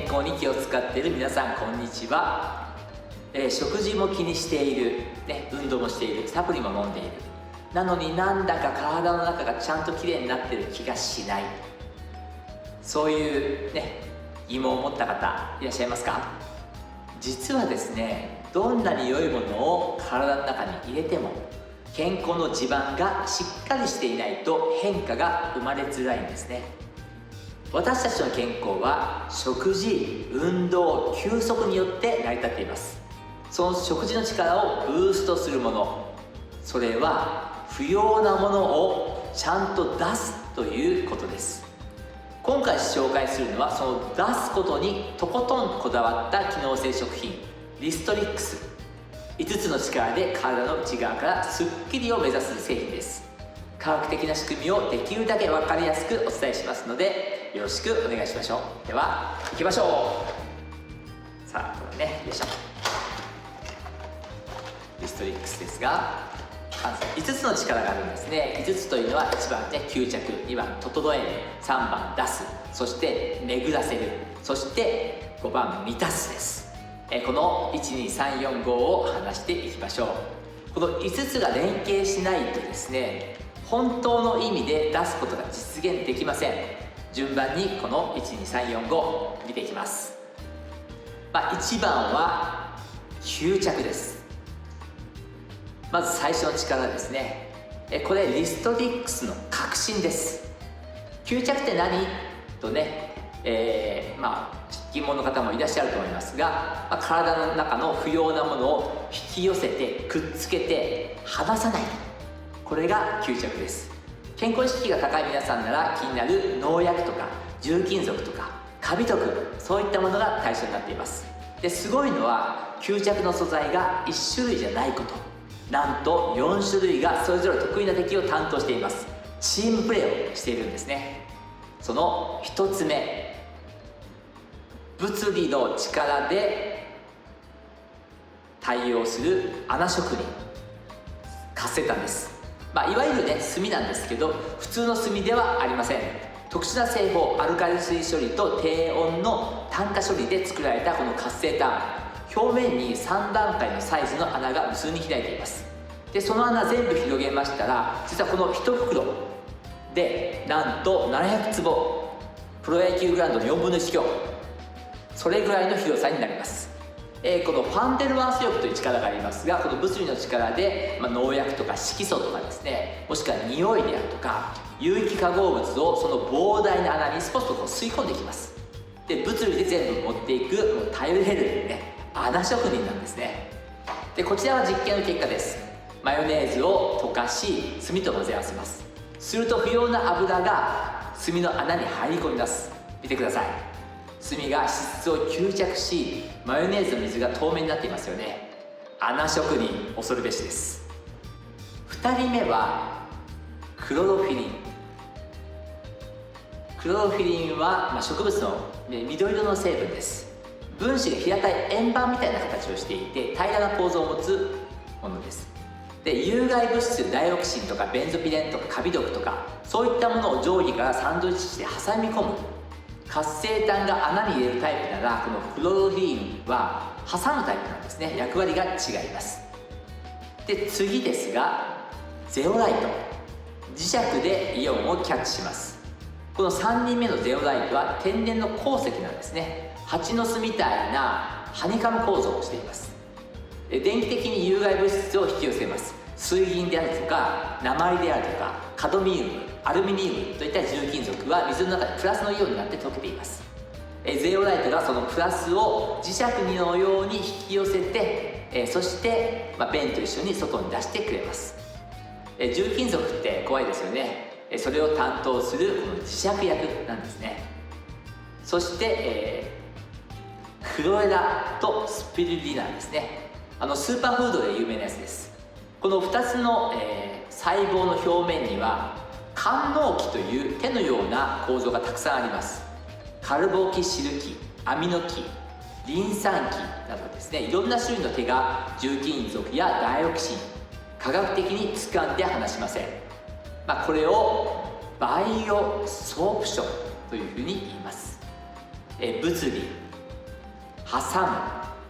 康に気を使っている皆さん、こんにちは。食事も気にしている、運動もしている、サプリも飲んでいる、なのになんだか体の中がちゃんときれいになっている気がしない、そういう疑問を持った方いらっしゃいますか？実はですね、どんなに良いものを体の中に入れても健康の地盤がしっかりしていないと変化が生まれづらいんですね。私たちの健康は食事、運動、休息によって成り立っています。その食事の力をブーストするもの、それは不要なものをちゃんと出すということです。今回紹介するのは、その出すことにとことんこだわった機能性食品リストリックス。5つの力で体の内側からスッキリを目指す製品です。科学的な仕組みをできるだけ分かりやすくお伝えしますので、よろしくお願いしましょう。では行きましょう。さあ、これね、よいしょ。リストリックスですが、5つの力があるんですね。5つというのは、1番吸着、2番整える、3番出す、そして巡らせる、そして5番満たすです。この12345を話していきましょう。この5つが連携しないとですね、本当の意味で出すことが実現できません。順番にこの12345見ていきます。1番は吸着です。まず最初の力ですね。これリストリックスの核心です。吸着って何とね、疑問の方もいらっしゃると思いますが、体の中の不要なものを引き寄せてくっつけて離さない、これが吸着です。健康意識が高い皆さんなら気になる農薬とか重金属とかカビ毒、そういったものが対象になっています。ですごいのは、吸着の素材が1種類じゃないこと。なんと4種類がそれぞれ得意な敵を担当しています。チームプレーをしているんですね。その1つ目、物理の力で対応する穴職人、活性炭です。いわゆる炭なんですけど、普通の炭ではありません。特殊な製法、アルカリ水処理と低温の炭化処理で作られたこの活性炭、表面に3段階のサイズの穴が無数に開いています。でその穴全部広げましたら、実はこの1袋でなんと700坪、プロ野球グラウンドの4分の1強、それぐらいの広さになります。このファンデルワンス力という力がありますが、この物理の力で、農薬とか色素とかですね、もしくは匂いであるとか有機化合物をその膨大な穴にスポッと吸い込んでいきます。で物理で全部持っていく、もう頼れる穴職人なんですね。でこちらは実験の結果です。マヨネーズを溶かし炭と混ぜ合わせます。すると不要な油が炭の穴に入り込みます。見てください。炭が脂質を吸着し、マヨネーズの水が透明になっていますよね。穴職人、恐るべしです。2人目はクロロフィリン。クロロフィリンは、植物の緑色の成分です。分子が平たい円盤みたいな形をしていて、平らな構造を持つものです。で有害物質、ダイオキシンとかベンゾピレンとかカビ毒とか、そういったものを定規からサンドイッチして挟み込む活性炭が穴に入れるタイプなら、このクロロフィリンは挟むタイプなんですね。役割が違います。で次ですが、ゼオライト。磁石でイオンをキャッチします。この3人目のゼオライトは天然の鉱石なんですね。蜂の巣みたいなハニカム構造をしています。電気的に有害物質を引き寄せます。水銀であるとか鉛であるとかカドミウム、アルミニウムといった重金属は水の中でプラスのイオンになって溶けています。ゼオライトがそのプラスを磁石のように引き寄せて、そして便と一緒に外に出してくれます。重金属って怖いですよね。それを担当するこの磁石役なんですね。そして、クロエラとスピルリナですね。スーパーフードで有名なやつです。この2つの、細胞の表面には官能基という手のような構造がたくさんあります。カルボキシル基、アミノ基、リン酸基などですね、いろんな種類の手が重金属やダイオキシン、科学的に掴んで離しません。これをバイオソープションというふうに言います。物理、挟む、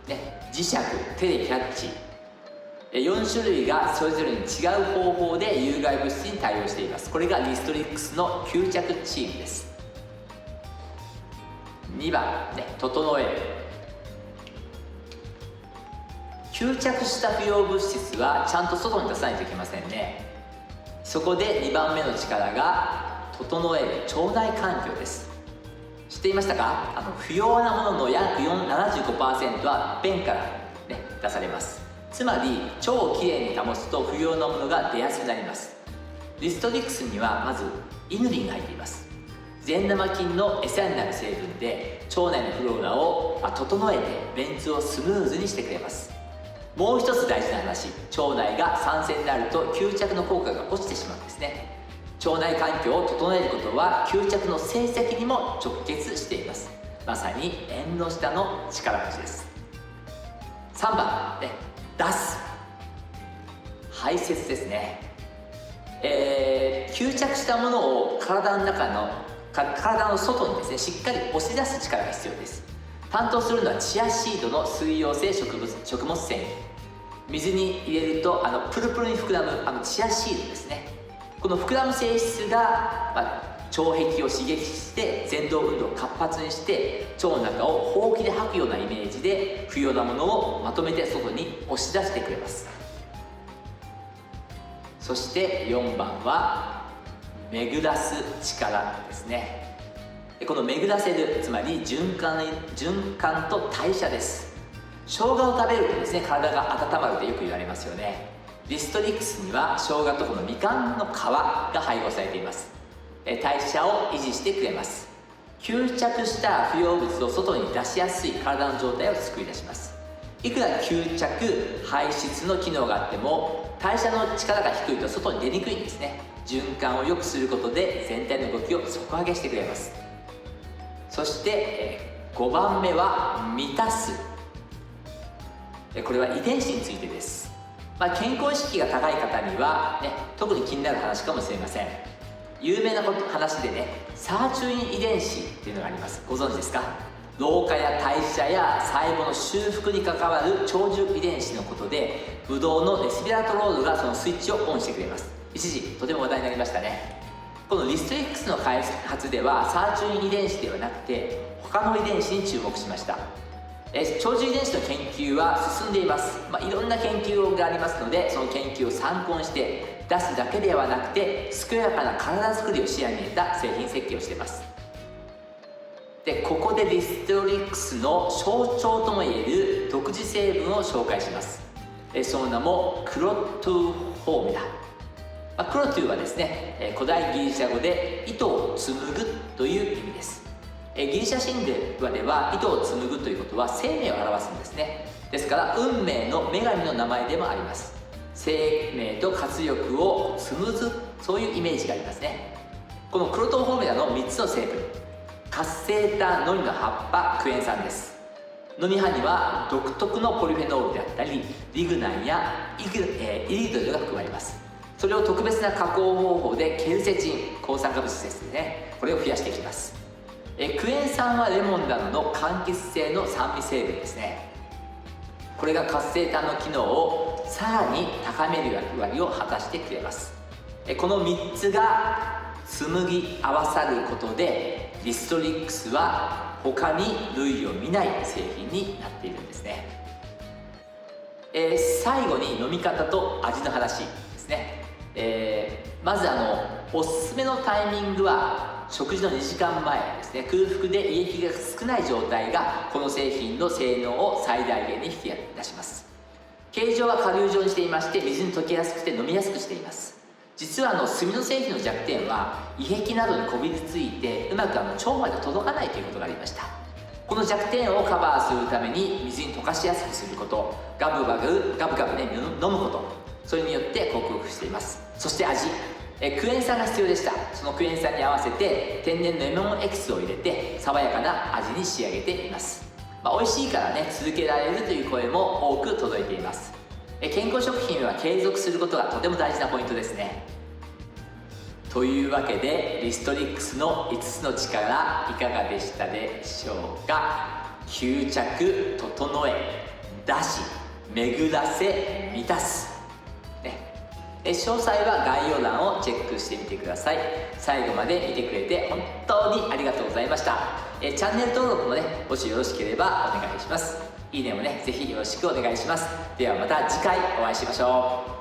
ね、磁石、手でキャッチ、4種類がそれぞれに違う方法で有害物質に対応しています。これがリストリックスの吸着チームです。2番、ね、整える。吸着した不要物質はちゃんと外に出さないといけませんね。そこで2番目の力が整える腸内環境です。知っていましたか？不要なものの約75% は便から、ね、出されます。つまり腸をきれいに保つと不要なものが出やすくなります。リストリックスにはまずイヌリンが入っています。善玉菌の餌になる成分で腸内のフローラを整えて便通をスムーズにしてくれます。もう一つ大事な話、腸内が酸性になると吸着の効果が落ちてしまうんですね。腸内環境を整えることは吸着の成績にも直結しています。まさに縁の下の力持ちです。3番、ね、出す。排泄ですね。吸着したものを体の外にですね、しっかり押し出す力が必要です。担当するのはチアシードの水溶性食物繊維。水に入れるとプルプルに膨らむチアシードですね。この膨らむ性質が、腸壁を刺激して蠕動運動を活発にして腸の中をほうきで吐くようなイメージで不要なものをまとめて外に押し出してくれます。そして4番は巡らす力ですね。この巡らせる、つまり循環と代謝です。生姜を食べるとですね、体が温まるとよく言われますよね。リストリックスには生姜とこのみかんの皮が配合されています。代謝を維持してくれます。吸着した不要物を外に出しやすい体の状態を作り出します。いくら吸着排出の機能があっても代謝の力が低いと外に出にくいんですね。循環を良くすることで全体の動きを底上げしてくれます。そして5番目は満たす。これは遺伝子についてです。健康意識が高い方には、ね、特に気になる話かもしれません。有名な話でね、サーチュイン遺伝子っていうのがあります。ご存知ですか？老化や代謝や細胞の修復に関わる長寿遺伝子のことで、ブドウのレスビラトロールがそのスイッチをオンしてくれます。一時とても話題になりましたね。このリストリックスの開発ではサーチュイン遺伝子ではなくて他の遺伝子に注目しました。長寿遺伝子の研究は進んでいます。いろんな研究がありますので、その研究を参考にして出すだけではなくて健やかな体づくりを視野に入れた製品設計をしています。でここでリストリックスの象徴ともいえる独自成分を紹介します。その名もクロトゥフォーミュラ。クロトゥはですね、古代ギリシャ語で糸を紡ぐという意味です。ギリシャ神話では糸を紡ぐということは生命を表すんですね。ですから運命の女神の名前でもあります。生命と活力を紡ぐ、そういうイメージがありますね。このクロトフォーミュラの3つの成分、活性炭のみの葉っぱクエン酸です。ノミ葉には独特のポリフェノールであったりリグナンやイリドルが含まれます。それを特別な加工方法でケルセチン、抗酸化物質ですね、これを増やしていきます。クエン酸はレモンなどの柑橘性の酸味成分ですね。これが活性炭の機能をさらに高める役割を果たしてくれます。この3つが紡ぎ合わさることでリストリックスは他に類を見ない製品になっているんですね。最後に飲み方と味の話ですね。まずおすすめのタイミングは食事の2時間前ですね。空腹で胃液が少ない状態がこの製品の性能を最大限に引き出します。形状は顆粒状にしていまして水に溶けやすくて飲みやすくしています。実は炭の製品の弱点は胃壁などにこびりついてうまく腸まで届かないということがありました。この弱点をカバーするために水に溶かしやすくすること、ガブガブね飲むこと、それによって克服しています。そして味、クエン酸が必要でした。そのクエン酸に合わせて天然のレモンエキスを入れて爽やかな味に仕上げています。美味しいからね続けられるという声も多く届いています。健康食品は継続することがとても大事なポイントですね。というわけでリストリックスの5つの力いかがでしたでしょうか。吸着、整え、出し、巡らせ、満たす、ね、詳細は概要欄をチェックしてみてください。最後まで見てくれて本当にありがとうございました。チャンネル登録もね、もしよろしければお願いします。いいねもね、ぜひよろしくお願いします。ではまた次回お会いしましょう。